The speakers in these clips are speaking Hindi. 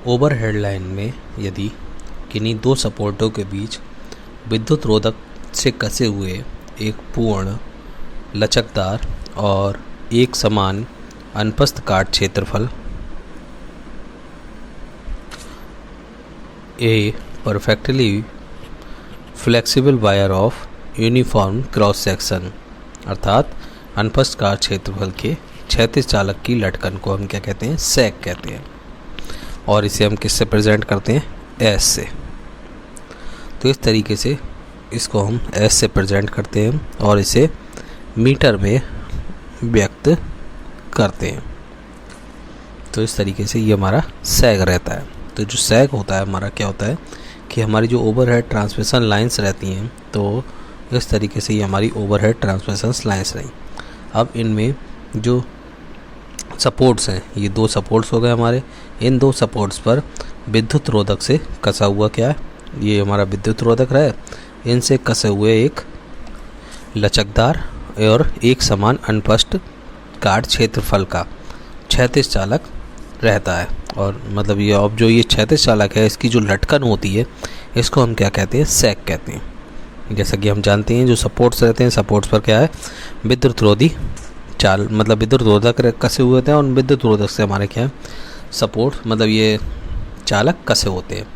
ओवरहेड लाइन में यदि किन्हीं दो सपोर्टों के बीच विद्युत रोधक से कसे हुए एक पूर्ण लचकदार और एक समान अनुप्रस्थ काट क्षेत्रफल a perfectly flexible wire of uniform cross section अर्थात अनुप्रस्थ काट क्षेत्रफल के क्षैतिज चालक की लटकन को हम क्या कहते हैं, सैग कहते हैं। और इसे हम किससे प्रेजेंट करते हैं, एस से। तो इस तरीके से इसको हम एस से प्रेजेंट करते हैं और इसे मीटर में व्यक्त करते हैं। तो इस तरीके से ये हमारा सैग रहता है। तो जो सैग होता है हमारा क्या होता है कि हमारी जो ओवरहेड ट्रांसमिशन लाइंस रहती हैं, तो इस तरीके से ये हमारी ओवरहेड ट्रांसमिशन लाइंस रही। अब इनमें जो सपोर्ट्स हैं, ये दो सपोर्ट्स हो गए हमारे। इन दो सपोर्ट्स पर विद्युत रोधक से कसा हुआ क्या है, ये हमारा विद्युत रोधक रहा है। इनसे कसे हुए एक लचकदार और एक समान अनुप्रस्थ काट क्षेत्रफल का क्षैतिज चालक रहता है। और मतलब ये अब जो ये क्षैतिज चालक है, इसकी जो लटकन होती है, इसको हम क्या कहते हैं, सैग कहते हैं। जैसा कि हम जानते हैं जो सपोर्ट्स रहते हैं, सपोर्ट्स पर क्या है, विद्युत रोधी चाल मतलब विद्युत रोधक कसे हुए होते हैं और विद्युत रोधक से हमारे क्या है, सपोर्ट मतलब ये चालक कसे होते हैं।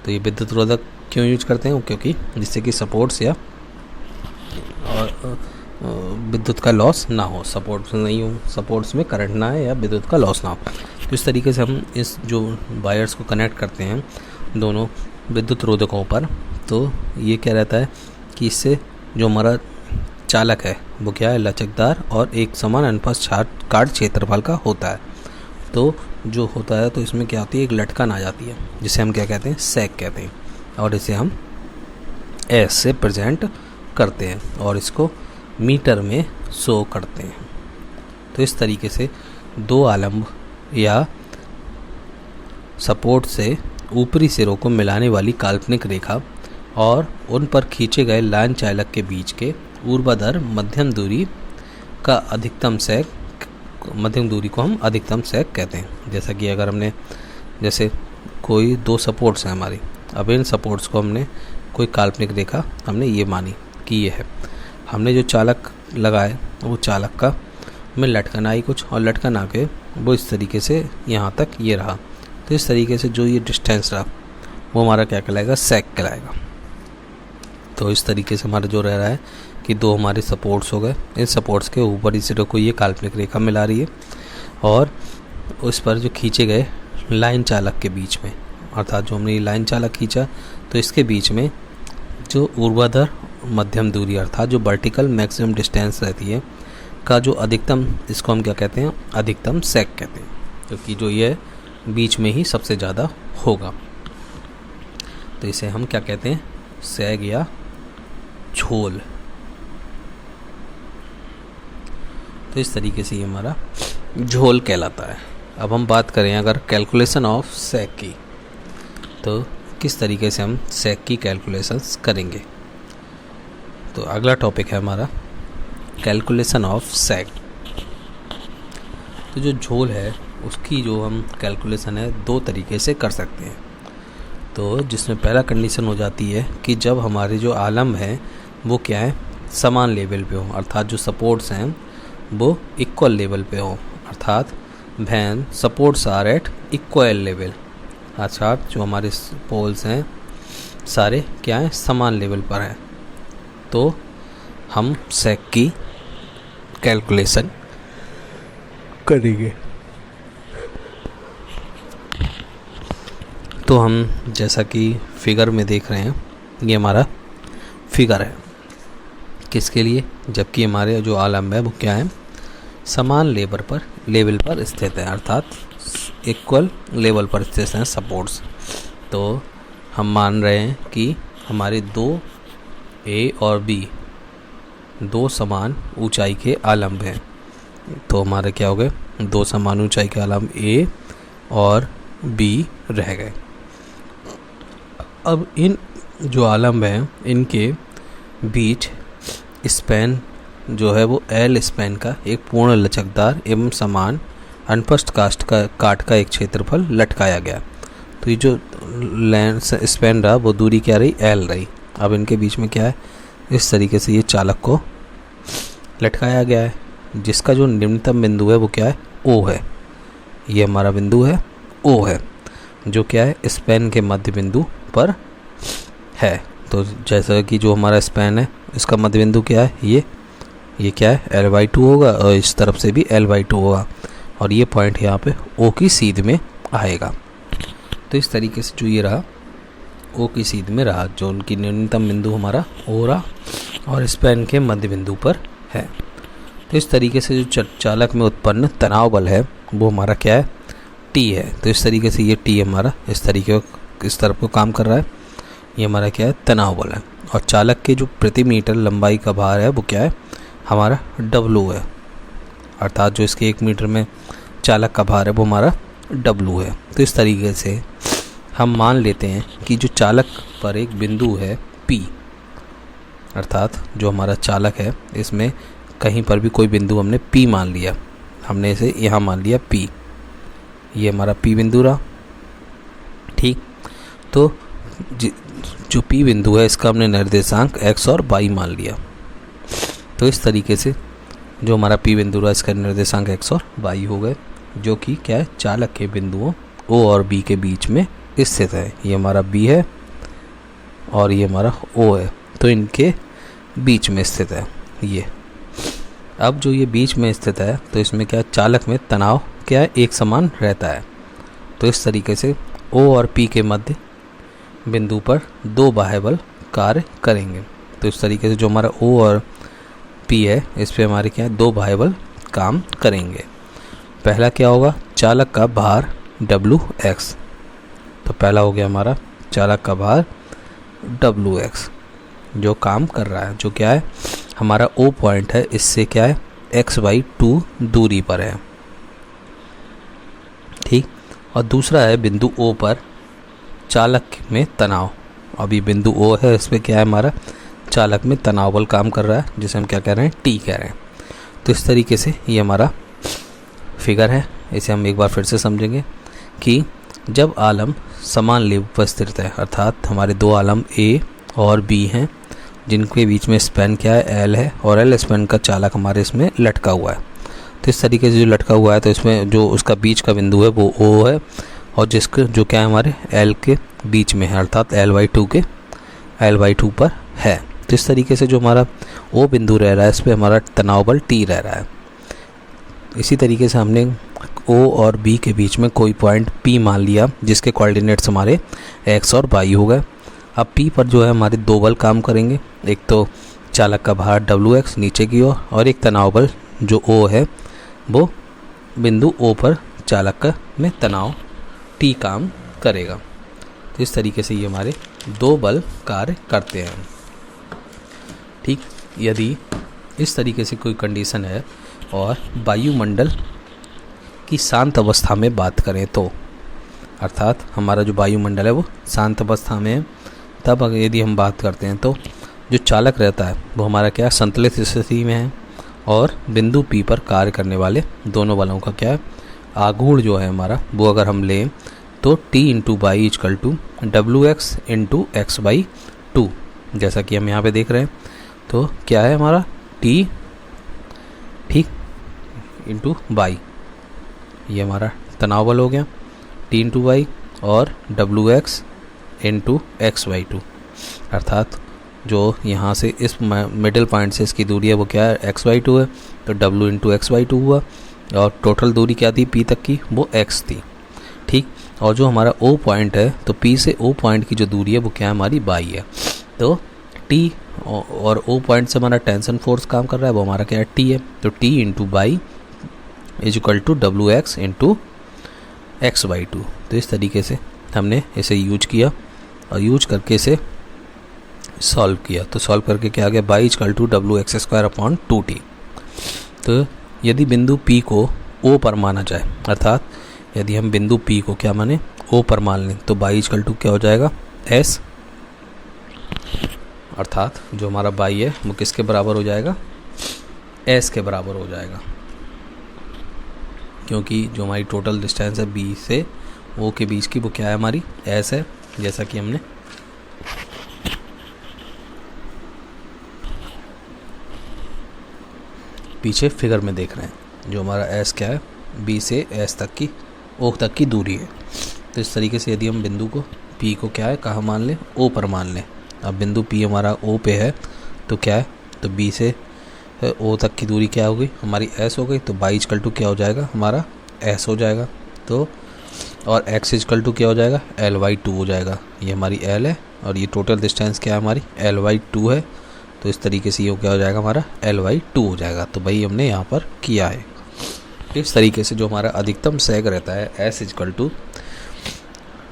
तो ये विद्युत रोधक क्यों यूज करते हैं, क्योंकि जिससे कि सपोर्ट्स या विद्युत का लॉस ना हो, सपोर्ट्स नहीं हो, सपोर्ट्स में करंट ना है या विद्युत का लॉस ना हो। तो इस तरीके से हम इस जो वायर्स को कनेक्ट करते हैं दोनों विद्युत रोधकों पर, तो ये क्या रहता है कि इससे जो हमारा चालक है वो क्या है, लचकदार और एक समान अनुप्रस्थ काट क्षेत्रफल का होता है। तो जो होता है तो इसमें क्या होती है, एक लटकन आ जाती है जिसे हम क्या कहते हैं, सैग कहते हैं। और इसे हम एस से प्रेजेंट करते हैं और इसको मीटर में शो करते हैं। तो इस तरीके से दो आलम्ब या सपोर्ट से ऊपरी सिरों को मिलाने वाली काल्पनिक रेखा और उन पर खींचे गए लाइन चालक के बीच के ऊर्ध्वाधर मध्यम दूरी का अधिकतम सैग, मध्यम दूरी को हम अधिकतम सैग कहते हैं। जैसा कि अगर हमने जैसे कोई दो सपोर्ट्स हैं हमारी, अब इन सपोर्ट्स को हमने कोई काल्पनिक रेखा हमने ये मानी कि ये है, हमने जो चालक लगाए वो चालक का में लटकन आई कुछ, और लटकन आके वो इस तरीके से यहाँ तक ये रहा। तो इस तरीके से जो ये डिस्टेंस रहा वो हमारा क्या कहलाएगा, सैग कहलाएगा। तो इस तरीके से हमारा जो रह रहा है कि दो हमारे सपोर्ट्स हो गए, इन सपोर्ट्स के ऊपर इस को ये काल्पनिक रेखा मिला रही है और उस पर जो खींचे गए लाइन चालक के बीच में, अर्थात जो हमने ये लाइन चालक खींचा तो इसके बीच में जो ऊर्ध्वाधर मध्यम दूरी अर्थात जो वर्टिकल मैक्सिमम डिस्टेंस रहती है का जो अधिकतम, इसको हम क्या कहते हैं, अधिकतम सैग कहते हैं, क्योंकि जो ये बीच में ही सबसे ज़्यादा होगा। तो इसे हम क्या कहते हैं, सैग या झोल। तो इस तरीके से ये हमारा झोल कहलाता है। अब हम बात करें अगर कैलकुलेशन ऑफ सैग की, तो किस तरीके से हम सैग की कैलकुलेशंस करेंगे। तो अगला टॉपिक है हमारा कैलकुलेशन ऑफ सैग। तो जो झोल है उसकी जो हम कैलकुलेशन है दो तरीके से कर सकते हैं। तो जिसमें पहला कंडीशन हो जाती है कि जब हमारे जो आलम है वो क्या है, समान लेवल पे हो, अर्थात जो सपोर्ट्स हैं वो इक्वल लेवल पे हो, अर्थात when supports are at equal level, अर्थात जो हमारे पोल्स हैं सारे क्या हैं, समान लेवल पर हैं। तो हम सैग की कैलकुलेशन करेंगे। तो हम जैसा कि फिगर में देख रहे हैं, ये हमारा फिगर है किसके लिए, जबकि हमारे जो आलम है वो क्या है, समान लेवल पर स्थित है, अर्थात इक्वल लेवल पर स्थित हैं सपोर्ट्स। तो हम मान रहे हैं कि हमारे दो ए और बी दो समान ऊंचाई के आलम्ब हैं। तो हमारे क्या हो गए, दो समान ऊंचाई के आलम्ब ए और बी रह गए। अब इन जो आलम्ब हैं इनके बीच स्पैन जो है वो एल स्पैन का एक पूर्ण लचकदार एवं समान अनुप्रस्थ काट का एक क्षेत्रफल लटकाया गया। तो ये जो लेंथ स्पेन रहा वो दूरी क्या रही, एल रही। अब इनके बीच में क्या है, इस तरीके से ये चालक को लटकाया गया है, जिसका जो निम्नतम बिंदु है वो क्या है, ओ है। ये हमारा बिंदु है ओ है, जो क्या है स्पेन के मध्य बिंदु पर है। तो जैसा कि जो हमारा स्पेन है इसका मध्य बिंदु क्या है, ये क्या है L/2 होगा, और इस तरफ से भी L/2 होगा, और ये पॉइंट यहाँ पे O की सीध में आएगा। तो इस तरीके से जो ये रहा O की सीध में रहा, जो उनकी न्यूनतम बिंदु हमारा O रहा और स्पेन के मध्य बिंदु पर है। तो इस तरीके से जो चालक में उत्पन्न तनाव बल है वो हमारा क्या है, T है। तो इस तरीके से ये T हमारा इस तरफ को काम कर रहा है, ये हमारा क्या है, तनाव बल है। और चालक के जो प्रति मीटर लंबाई का भार है वो क्या है, हमारा W है, अर्थात जो इसके 1 मीटर में चालक का भार है वो हमारा W है। तो इस तरीके से हम मान लेते हैं कि जो चालक पर एक बिंदु है P, अर्थात जो हमारा चालक है इसमें कहीं पर भी कोई बिंदु हमने P मान लिया, हमने इसे यहाँ मान लिया P, ये हमारा P बिंदु रहा। ठीक, तो जो P बिंदु है इसका हमने निर्देशांक x और y मान लिया। तो इस तरीके से जो हमारा P बिंदु रहा इसका निर्देशांक x और y हो गए, जो कि क्या है, चालक के बिंदुओं O और B के बीच में स्थित है। ये हमारा B है और ये हमारा O है, तो इनके बीच में स्थित है ये। अब जो ये बीच में स्थित है तो इसमें क्या, चालक में तनाव क्या है, एक समान रहता है। तो इस तरीके से O और P के मध्य बिंदु पर 2 बाह्य बल कार्य करेंगे। तो इस तरीके से जो हमारा O और P है इस पे हमारे क्या है, 2 बाह्य बल काम करेंगे। पहला क्या होगा, चालक का भार WX। तो पहला हो गया हमारा चालक का भार WX जो काम कर रहा है, जो क्या है हमारा O पॉइंट है, इससे क्या है x/2 दूरी पर है। ठीक, और दूसरा है बिंदु O पर चालक में तनाव। अभी बिंदु O है, इस पर क्या है हमारा चालक में तनाव बल काम कर रहा है, जिसे हम क्या कह रहे हैं, T कह रहे हैं। तो इस तरीके से ये हमारा फिगर है, इसे हम एक बार फिर से समझेंगे कि जब आलम समान लेव पर स्थित है, अर्थात हमारे 2 आलम A और B हैं जिनके बीच में स्पेन क्या है, L है, और L स्पेन का चालक हमारे इसमें लटका हुआ है। तो इस तरीके से जो लटका हुआ है तो इसमें जो उसका बीच का बिंदु है वो O है, और जिसके जो क्या है हमारे L के बीच में है, अर्थात L/2 पर है। तो इस तरीके से जो हमारा O बिंदु रह रहा है इस पर हमारा तनाव बल T रह रहा है। इसी तरीके से हमने O और B के बीच में कोई पॉइंट P मान लिया जिसके कोऑर्डिनेट्स हमारे x और y हो गए। अब P पर जो है हमारे 2 बल काम करेंगे, एक तो चालक का भार WX नीचे की ओर, और एक तनाव बल जो O है वो बिंदु O पर चालक में तनाव T काम करेगा। तो इस तरीके से ये हमारे 2 बल कार्य करते हैं। ठीक, यदि इस तरीके से कोई कंडीशन है और वायुमंडल की शांत अवस्था में बात करें तो, अर्थात हमारा जो वायुमंडल है वो शांत अवस्था में है, तब अगर यदि हम बात करते हैं तो जो चालक रहता है वो हमारा क्या संतुलित स्थिति में है, और बिंदु P पर कार्य करने वाले दोनों बलों का क्या है, आघूर्ण जो है हमारा वो अगर हम लें तो T/y = WX × x/2, जैसा कि हम यहाँ पे देख रहे हैं। तो क्या है हमारा T ठीक × y, ये हमारा तनाव बल हो गया T/y, और WX × x/2, अर्थात जो यहाँ से इस मिडिल पॉइंट से इसकी दूरी है वो क्या है, x/2 है, तो W × x/2 हुआ, और टोटल दूरी क्या थी P तक की, वो x थी। ठीक, और जो हमारा O पॉइंट है तो P से O पॉइंट की जो दूरी है वो क्या है, हमारी y है। तो T और O पॉइंट से हमारा टेंशन फोर्स काम कर रहा है, वो हमारा क्या है, T है। तो T × y = WX × x/2। तो इस तरीके से हमने इसे यूज किया और यूज करके इसे सॉल्व किया। तो सॉल्व करके क्या आ गया, y = WX²/2t। तो यदि बिंदु P को O पर माना जाए, अर्थात यदि हम बिंदु P को क्या माने, O पर मान लें, तो y = क्या हो जाएगा, S, अर्थात जो हमारा y है वो किसके बराबर हो जाएगा, S के बराबर हो जाएगा, क्योंकि जो हमारी टोटल डिस्टेंस है B से ओ के बीच की वो क्या है हमारी एस है, जैसा कि हमने पीछे फिगर में देख रहे हैं। जो हमारा एस क्या है, बी से एस तक की ओ तक की दूरी है। तो इस तरीके से यदि हम बिंदु को पी को क्या है कहाँ मान लें, ओ पर मान लें। अब बिंदु पी हमारा ओ पे है तो क्या है, तो बी से ओ तक की दूरी क्या हो गई हमारी एस हो गई। तो बाई इक्वल टू क्या हो जाएगा हमारा एस हो जाएगा। तो और एक्स इक्वल टू क्या हो जाएगा एल वाई टू हो जाएगा। ये हमारी एल है और ये टोटल डिस्टेंस क्या है हमारी एल वाई टू है। तो इस तरीके से ये क्या हो जाएगा हमारा एल वाई टू हो जाएगा। तो भाई हमने यहाँ पर किया है। इस तरीके से जो हमारा अधिकतम सेग रहता है S equal to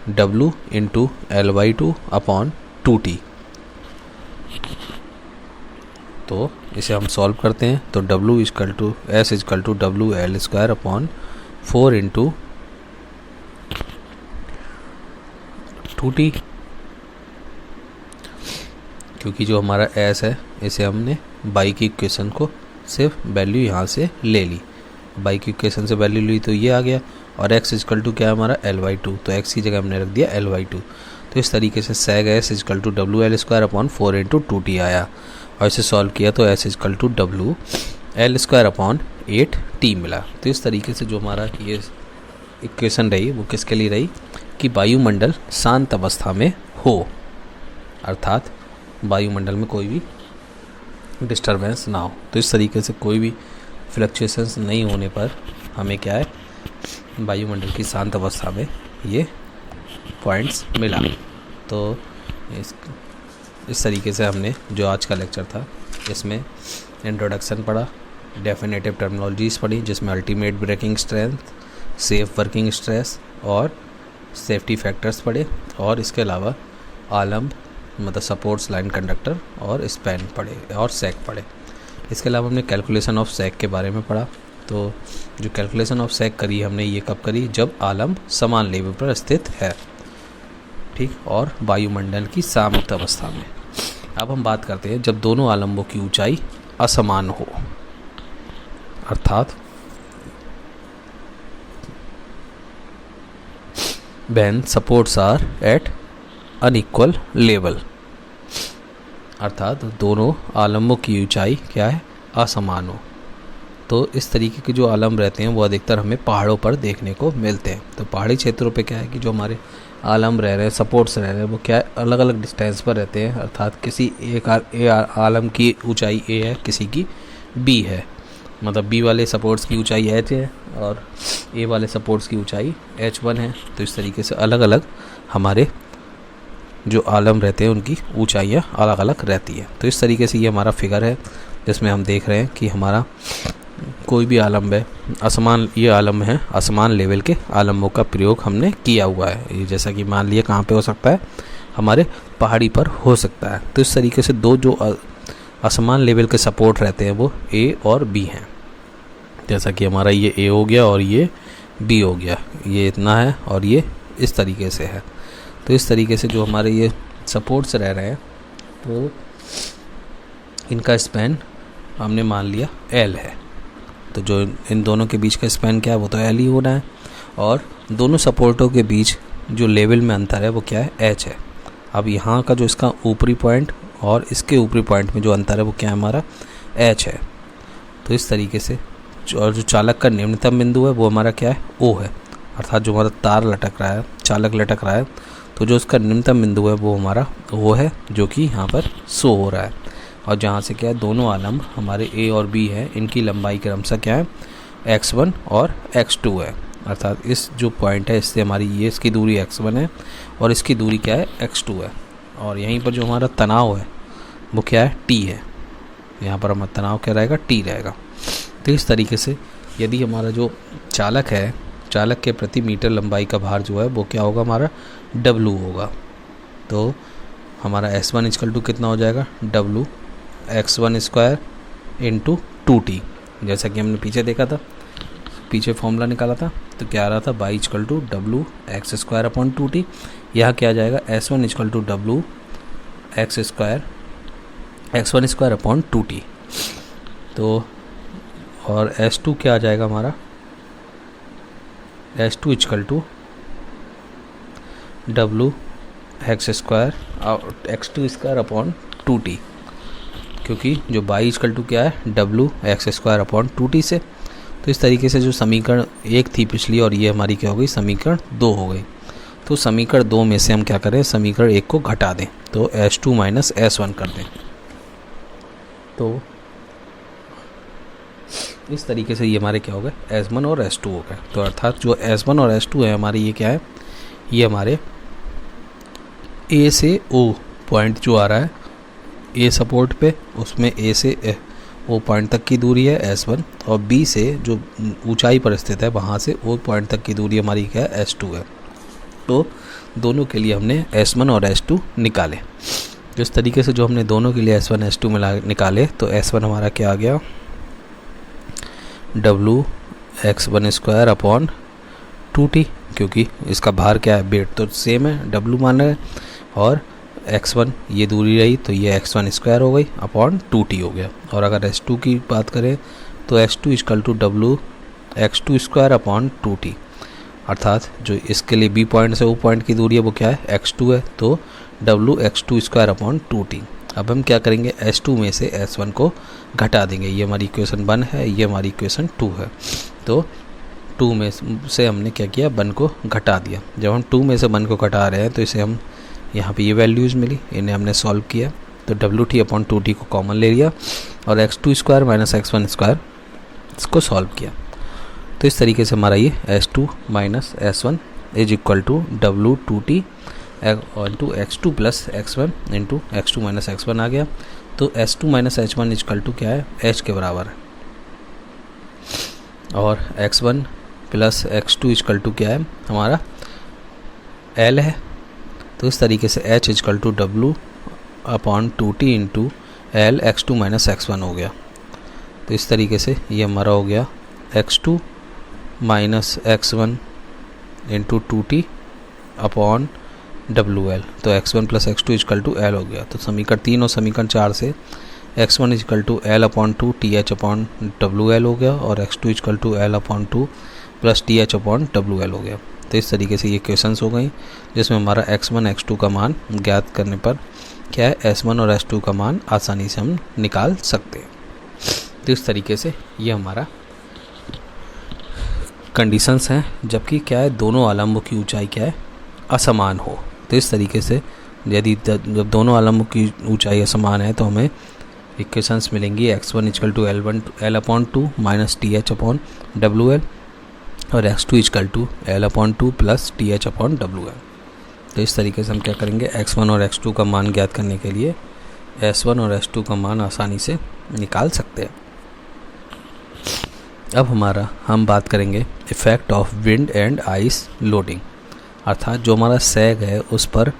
W into L y two upon two T. तो इसे हम सॉल्व करते हैं तो W equal to S equal to W L square upon 4 into 2t, क्योंकि जो हमारा एस है इसे हमने बाई की इक्वेशन को सिर्फ वैल्यू यहाँ से ले ली, बाई की इक्वेशन से वैल्यू ली तो ये आ गया। और x इक्वल टू क्या है हमारा एल वाई टू, तो x की जगह हमने रख दिया एल वाई टू। तो इस तरीके से sag S equal to W L square upon 4 into 2t आया। और इसे सॉल्व किया तो S equal to W L square upon 8t मिला। तो इस तरीके से जो हमारा ये इक्वेशन रही वो किसके लिए रही कि वायुमंडल शांत अवस्था में हो, अर्थात वायुमंडल में कोई भी डिस्टरबेंस ना हो। तो इस तरीके से कोई भी फ्लक्चुएशंस नहीं होने पर हमें क्या है वायुमंडल की शांत अवस्था में ये पॉइंट्स मिला। तो इस तरीके से हमने जो आज का लेक्चर था इसमें इंट्रोडक्शन पढ़ा, डेफिनेटिव टर्मिनोलॉजीज़ पढ़ी जिसमें ultimate breaking strength, safe working stress और सेफ्टी फैक्टर्स पढ़े। और इसके अलावा आलम्ब मतलब सपोर्ट्स लाइन कंडक्टर और स्पैन पढ़े और सैक पढ़े। इसके अलावा हमने कैलकुलेशन ऑफ सैक के बारे में पढ़ा। तो जो कैलकुलेशन ऑफ सैक करी हमने ये कब करी, जब आलम्ब समान लेवल पर स्थित है, ठीक, और वायुमंडल की सामयिक अवस्था में। अब हम बात करते हैं जब दोनों आलम्बों की ऊंचाई असमान हो, अर्थात when supports are at unequal level, अर्थात दोनों आलम्बों की ऊंचाई क्या है असमान हो। तो इस तरीके के जो आलम्ब रहते हैं वो अधिकतर हमें पहाड़ों पर देखने को मिलते हैं। तो पहाड़ी क्षेत्रों पे क्या है कि जो हमारे आलम्ब रह रहे हैं, सपोर्ट्स रह रहे हैं, वो क्या है अलग अलग डिस्टेंस पर रहते हैं। अर्थात किसी एक आलम्ब की ऊंचाई ए है, किसी की बी है, मतलब बी वाले सपोर्ट्स की ऊंचाई एच है और ए वाले सपोर्ट्स की ऊंचाई H1 है। तो इस तरीके से अलग अलग हमारे जो आलम्ब रहते हैं उनकी ऊंचाइयाँ अलग अलग रहती है। तो इस तरीके से ये हमारा फिगर है जिसमें हम देख रहे हैं कि हमारा कोई भी आलम्ब है असमान, ये आलम्ब है असमान लेवल के आलम्बों का प्रयोग हमने किया हुआ है। ये जैसा कि मान लिया कहाँ पे हो सकता है, हमारे पहाड़ी पर हो सकता है। तो इस तरीके से दो जो असमान लेवल के सपोर्ट रहते हैं वो ए और बी हैं। जैसा कि हमारा ये ए हो गया और ये बी हो गया, ये इतना है और ये इस तरीके से है। तो इस तरीके से जो हमारे ये सपोर्ट्स रह रहे हैं तो इनका स्पैन हमने मान लिया एल है। तो जो इन दोनों के बीच का स्पैन क्या है वो तो एल ही होना है। और दोनों सपोर्टों के बीच जो लेवल में अंतर है वो क्या है एच है। अब यहाँ का जो इसका ऊपरी पॉइंट और इसके ऊपरी पॉइंट में जो अंतर है वो क्या है हमारा एच है। तो इस तरीके से और जो चालक का निम्नतम बिंदु है वो हमारा क्या है ओ है, अर्थात जो हमारा तार लटक रहा है, चालक लटक रहा है, तो जो उसका निम्नतम बिंदु है वो हमारा ओ है, जो कि यहाँ पर शो हो रहा है। और जहाँ से क्या है दोनों आलम्ब हमारे ए और बी है, इनकी लंबाई क्रमशः क्या है x1 और x2 है। अर्थात इस जो पॉइंट है इससे हमारी ये इसकी दूरी x1 है और इसकी दूरी क्या है x2 है। और यहीं पर जो हमारा तनाव है वो क्या है t है, यहाँ पर हमारा तनाव क्या रहेगा t रहेगा। तो इस तरीके से यदि हमारा जो चालक है, चालक के प्रति मीटर लंबाई का भार जो है वो क्या होगा हमारा W होगा। तो हमारा S1 इक्वल टू कितना हो जाएगा W x1 square into 2t, जैसा कि हमने पीछे देखा था, पीछे फॉर्मूला निकाला था। तो क्या आ रहा था y equal to W x square upon 2t। यहाँ क्या आ जाएगा S1 equal to W x square x1 square upon 2t। तो और S2 क्या आ जाएगा हमारा S2 equal to W x square और x2 अपॉन 2t, क्योंकि जो बाई इक्वल टू क्या है W x square upon 2t से। तो इस तरीके से जो समीकरण 1 थी पिछली और ये हमारी क्या हो गई समीकरण 2 हो गई। तो समीकरण 2 में से हम क्या करें समीकरण 1 को घटा दें तो S2 माइनस S1 कर दें। तो इस तरीके से ये हमारे क्या हो गए S1 और S2 हो गए। तो अर्थात जो S1 और S2 है हमारे ये क्या है, ये हमारे A से O पॉइंट जो आ रहा है A सपोर्ट पे, उसमें A से O पॉइंट तक की दूरी है S1, और B से जो ऊंचाई पर स्थित है वहाँ से O पॉइंट तक की दूरी हमारी क्या है S2 है। तो दोनों के लिए हमने S1 और S2 निकाले। इस तरीके से जो हमने दोनों के लिए S1 S2 निकाले तो S1 हमारा क्या आ गया W x1 square upon 2t, क्योंकि इसका भार क्या है वेट तो सेम है W माना है, और x1 ये दूरी रही तो ये x1 स्क्वायर हो गई अपॉन 2t हो गया। और अगर S2 की बात करें तो S2 equal to W x2 square upon 2t, अर्थात जो इसके लिए B पॉइंट से O पॉइंट की दूरी है वो क्या है x2 है, तो W x2 square upon 2t। अब हम क्या करेंगे S2 में से S1 को घटा देंगे। ये हमारी इक्वेशन 1 है, ये हमारी इक्वेशन 2 है। तो 2 में से हमने क्या किया 1 को घटा दिया। जब हम 2 में से 1 को घटा रहे हैं तो इसे हम यहाँ पे ये वैल्यूज़ मिली, इन्हें हमने सॉल्व किया तो WT अपॉन 2T को कॉमन ले लिया और x2 square minus x1 square इसको सॉल्व किया। तो इस तरीके से हमारा ये S2 minus S1 is equal to W2T into x2 plus x1 into x2 minus x1 आ गया। तो S2 minus H1 equal to क्या है H के बराबर है, और x1 plus x2 equal to क्या है हमारा L है। तो इस तरीके से H equal to W upon 2T into L x2 minus x1 हो गया। तो इस तरीके से ये हमारा हो गया x2 minus x1 into 2T upon WL। तो x1 plus x2 equal to L हो गया। तो समीकरण 3 और समीकरण 4 से x1 equal to L upon 2 TH upon WL हो गया, और x2 equal to L upon 2 plus TH upon WL हो गया। तो इस तरीके से ये क्वेश्चंस हो गई जिसमें हमारा x1 x2 का मान ज्ञात करने पर क्या है S1 और S2 का मान आसानी से हम निकाल सकते हैं। तो इस तरीके से ये हमारा कंडीशंस हैं, जबकि क्या है दोनों आलम्बों की ऊंचाई क्या है असमान हो। तो इस तरीके से यदि जब दोनों आलम्बों की ऊंचाई असमान है तो हमें इक्वेशंस मिलेंगी x1 equal to L upon 2 minus TH upon WL, और x2 equal to L upon 2 plus TH upon WL। तो इस तरीके से हम क्या करेंगे x1 और x2 का मान ज्ञात करने के लिए S1 और S2 का मान आसानी से निकाल सकते हैं। अब हम बात करेंगे effect of wind and ice loading, अर्थात जो हमारा सैग है उस पर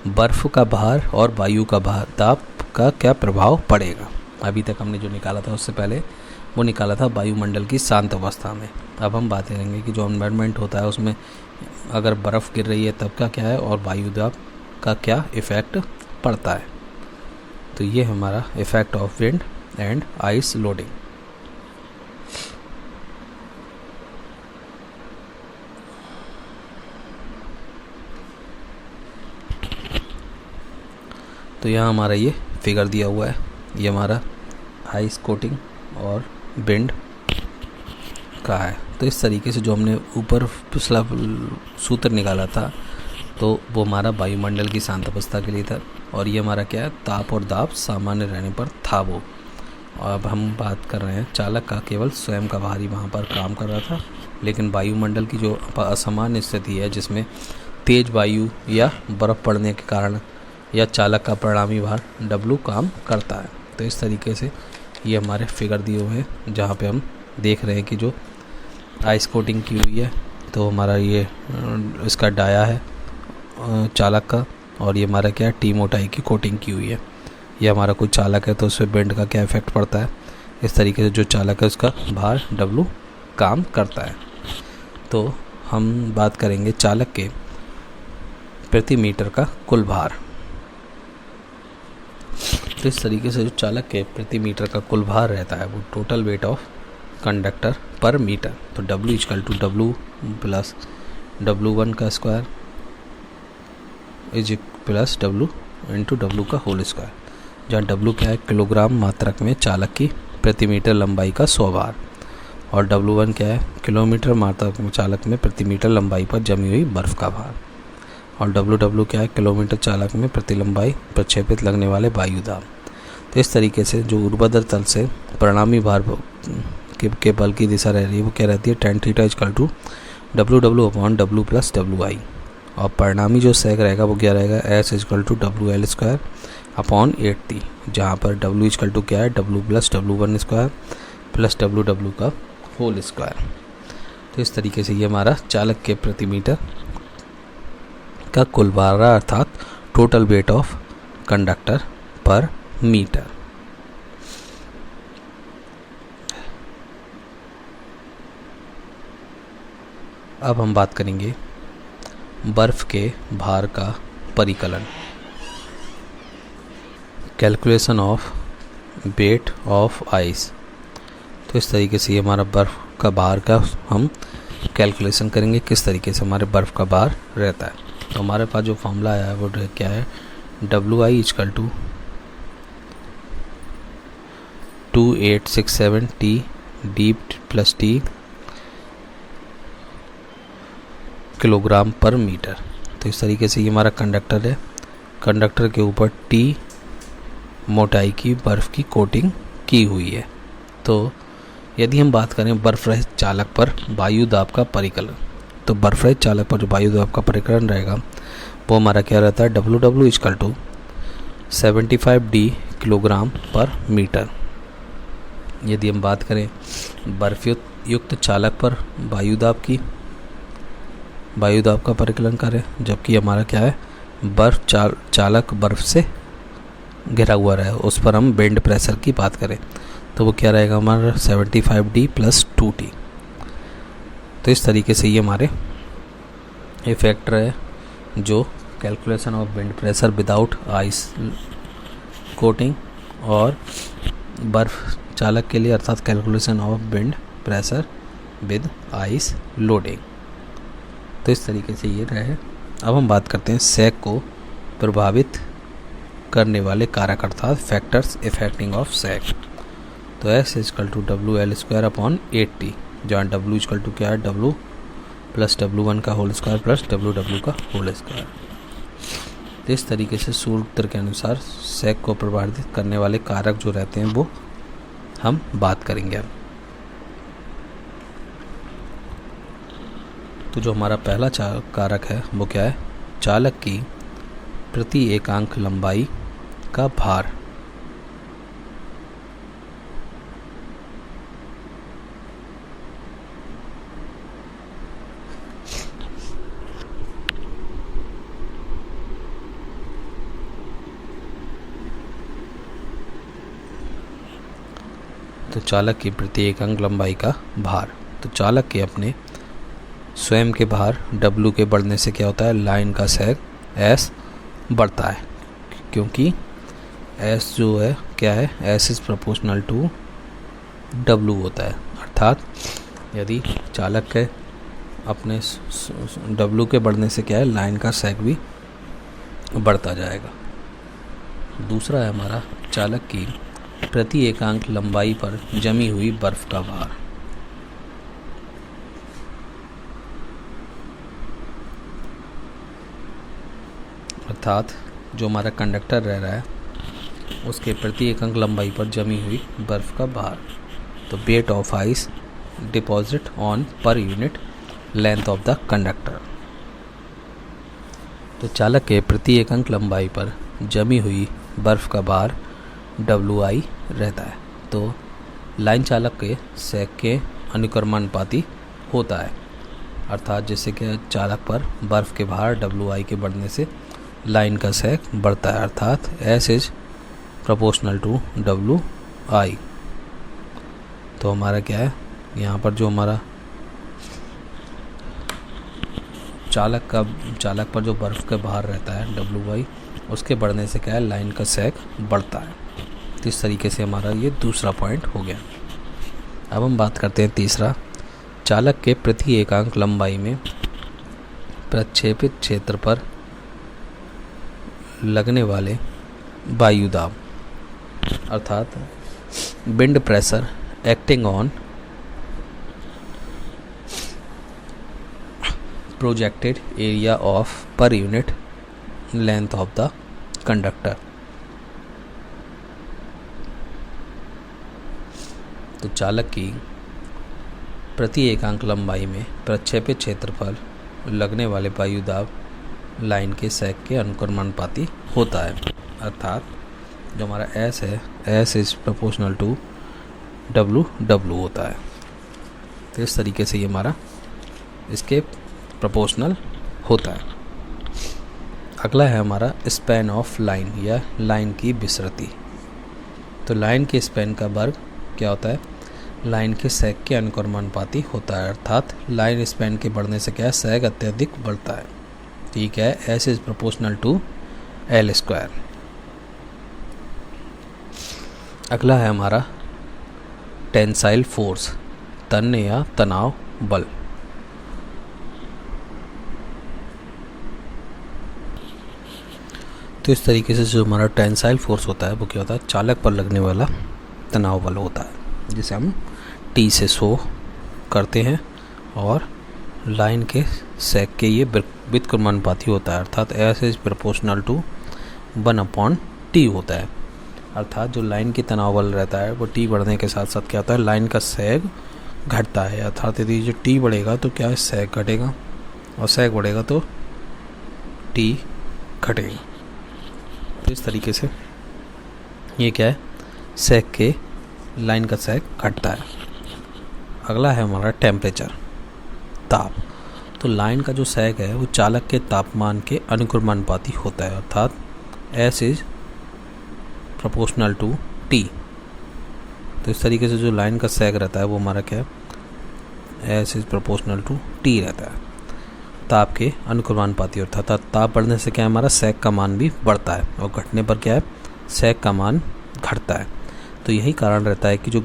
बर्फ़ का भार और वायु का भार दाब का क्या प्रभाव पड़ेगा। अभी तक हमने जो निकाला था उससे पहले वो निकाला था वायुमंडल की शांत अवस्था में। अब हम बात करेंगे कि जो एनवायरनमेंट होता है उसमें अगर बर्फ़ गिर रही है तब का क्या है और वायु दाब का क्या इफ़ेक्ट पड़ता है। तो ये हमारा effect of wind and ice loading. तो यहाँ हमारा ये फिगर दिया हुआ है, ये हमारा आइस कोटिंग और विंड का है। तो इस तरीके से जो हमने ऊपर पिछला सूत्र निकाला था तो वो हमारा वायुमंडल की शांत अवस्था के लिए था, और ये हमारा क्या है ताप और दाब सामान्य रहने पर था वो। अब हम बात कर रहे हैं चालक का केवल स्वयं का भार ही वहाँ पर काम कर रहा था, लेकिन वायुमंडल की जो असामान्य स्थिति है जिसमें तेज वायु या बर्फ़ पड़ने के कारण या चालक का परिणामी भार W काम करता है। तो इस तरीके से ये हमारे फिगर दिए हुए हैं जहाँ पे हम देख रहे हैं कि जो आइस कोटिंग की हुई है तो हमारा ये इसका डाया है चालक का, और ये हमारा क्या है टी मोटाई की कोटिंग की हुई है। ये हमारा कोई चालक है तो उस पर विंड का क्या इफेक्ट पड़ता है। इस तरीके से जो चालक है उसका भार W काम करता है। तो हम बात करेंगे चालक के प्रति मीटर का कुल भार। तो इस तरीके से जो चालक के प्रति मीटर का कुल भार रहता है वो टोटल वेट ऑफ कंडक्टर पर मीटर। तो W equal to W plus W1 का square is plus W into W का होल स्क्वायर, जहाँ डब्लू क्या है, किलोग्राम मात्रक में चालक की प्रति मीटर लंबाई का 100 बार, और W1 क्या है, किलोमीटर मात्रक में चालक में प्रति मीटर लंबाई पर जमी हुई बर्फ़ का भार, और W क्या है, किलोमीटर चालक में प्रति लंबाई प्रक्षेपित लगने वाले वायु दाब। तो इस तरीके से जो ऊर्ध्वाधर तल से परिणामी भार के बल की दिशा रह रही है वो क्या रहती है, tan theta equal to W upon W plus WI, और परिणामी जो सेक रहेगा वो क्या रहेगा, S equal to WL square upon 8T, जहाँ पर W इक्वल टू क्या है, W plus W1 square plus W का होल स्क्वायर। तो इस तरीके से ये हमारा चालक के प्रति मीटर का कुल भार अर्थात टोटल वेट ऑफ कंडक्टर पर मीटर। अब हम बात करेंगे बर्फ के भार का परिकलन, calculation of weight of ice. तो इस तरीके से ये हमारा बर्फ़ का भार का हम कैलकुलेशन करेंगे, किस तरीके से हमारे बर्फ़ का भार रहता है। तो हमारे पास जो फॉर्मूला आया है वो क्या है, WI equal to 2867 T D plus T kilogram पर मीटर। तो इस तरीके से ये हमारा कंडक्टर है, कंडक्टर के ऊपर T मोटाई की बर्फ़ की कोटिंग की हुई है। तो यदि हम बात करें बर्फ रहित चालक पर वायु दाब का परिकलन, तो बर्फ रहित चालक पर जो वायु दाब का परिकलन रहेगा वो हमारा क्या रहता है, W equal to 75D kilogram पर मीटर। यदि हम बात करें बर्फ युक्त चालक पर वायु दाब का परिकलन करें, जबकि हमारा क्या है, बर्फ चालक बर्फ से घिरा हुआ रहे, उस पर हम बेंड प्रेशर की बात करें तो वो क्या रहेगा हमारा 75D प्लस 2T। तो इस तरीके से ये हमारे ये फैक्टर है जो calculation of wind pressure without ice coating और बर्फ चालक के लिए अर्थात calculation of wind pressure with ice loading. तो इस तरीके से ये रहे। अब हम बात करते हैं सेक को प्रभावित करने वाले कारक अर्थात फैक्टर्स इफेक्टिंग ऑफ सेक। तो S equal to WL square upon 8T, जहाँ W इक्वल टू क्या है, W प्लस W1 का होल स्क्वायर प्लस W का होल स्क्वायर। तो इस तरीके से सूत्र के अनुसार सेक को प्रभावित करने वाले कारक जो रहते हैं वो हम बात करेंगे अब। तो जो हमारा पहला कारक है वो क्या है, चालक की प्रति एकांक लंबाई का भार। तो चालक की प्रति एकांक लंबाई का भार, तो चालक के अपने स्वयं के भार W के बढ़ने से क्या होता है, लाइन का सेक S बढ़ता है, क्योंकि S जो है क्या है, S is proportional to W होता है। अर्थात यदि चालक के अपने W के बढ़ने से क्या है, लाइन का सेक भी बढ़ता जाएगा। दूसरा है हमारा चालक की प्रति एकांक लंबाई पर जमी हुई बर्फ का भार। अर्थात जो हमारा कंडक्टर रह रहा है उसके प्रति एकांक लंबाई पर जमी हुई बर्फ का भार। तो weight of ice deposit on per unit length of the conductor. तो चालक के प्रति एकांक लंबाई पर जमी हुई बर्फ का भार WI रहता है। तो लाइन चालक के सेक के अनुक्रमानुपाती होता है, अर्थात जैसे कि चालक पर बर्फ़ के भार WI के बढ़ने से लाइन का सेक बढ़ता है, अर्थात S is proportional to WI। तो हमारा क्या है, यहाँ पर जो हमारा चालक पर जो बर्फ़ का भार रहता है WI, उसके बढ़ने से क्या है, लाइन का सेक बढ़ता है। तो इस तरीके से हमारा ये दूसरा पॉइंट हो गया। अब हम बात करते हैं तीसरा, चालक के प्रति एकांक लंबाई में प्रक्षेपित क्षेत्र पर लगने वाले वायु दाब अर्थात wind pressure acting on projected area of per unit length of the conductor. तो चालक की प्रति एकांक लंबाई में प्रक्षेपित क्षेत्रफल लगने वाले वायु दाब लाइन के सेक के अनुक्रमानुपाती होता है। अर्थात जो हमारा S है, S is proportional to W होता है। तो इस तरीके से ये हमारा इसके प्रोपोर्शनल होता है। अगला है हमारा स्पैन ऑफ लाइन या लाइन की विस्तृति। तो लाइन के स्पैन का वर्ग क्या होता है? लाइन के सेक के अनुक्रमानुपाती होता है। अर्थात लाइन स्पैन के बढ़ने से क्या है, सेक अत्यधिक बढ़ता है। ठीक है, S is proportional to L²। अगला है हमारा टेंसाइल फोर्स, तन्य या तनाव बल। तो इस तरीके से जो हमारा टेंसाइल फोर्स होता है वो क्या होता है, चालक पर लगने वाला तनाव बल होता है, जिसे हम T से शो करते हैं और लाइन के सेक के ये व्युत्क्रमानुपाती होता है। अर्थात S is proportional to 1/T होता है। अर्थात जो लाइन की तनाव बल रहता है वो T बढ़ने के साथ साथ क्या होता है, लाइन का सेक घटता है। अर्थात यदि जो T बढ़ेगा तो क्या है, सेक घटेगा, और सेक बढ़ेगा तो T घटेगा। तो इस तरीके से ये क्या है, सेक के लाइन का सेक घटता है। अगला है हमारा टेम्परेचर, ताप। तो लाइन का जो सेक है वो चालक के तापमान के अनुक्रमानुपाती होता है। अर्थात S is proportional to T। तो इस तरीके से जो लाइन का सेक रहता है वो हमारा क्या है, S is proportional to T रहता है, ताप के अनुक्रमानुपाती। अर्थात ताप बढ़ने से क्या है, हमारा सेक का मान भी बढ़ता है, और घटने पर क्या है, सेक का मान घटता है। तो यही कारण रहता है कि जो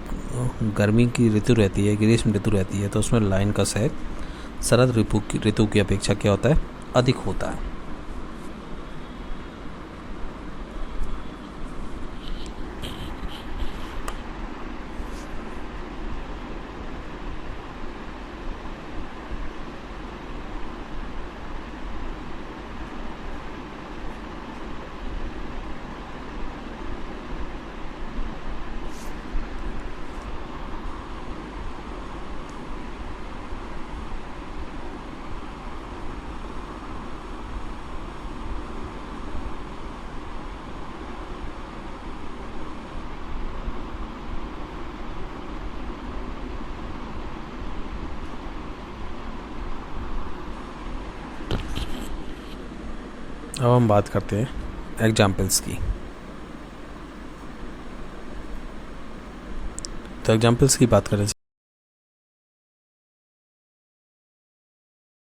गर्मी की ऋतु रहती है, ग्रीष्म ऋतु रहती है, तो उसमें लाइन का सेक शरद ऋतु की अपेक्षा क्या होता है, अधिक होता है। अब हम बात करते हैं एग्जाम्पल्स की। तो एग्जाम्पल्स की बात करें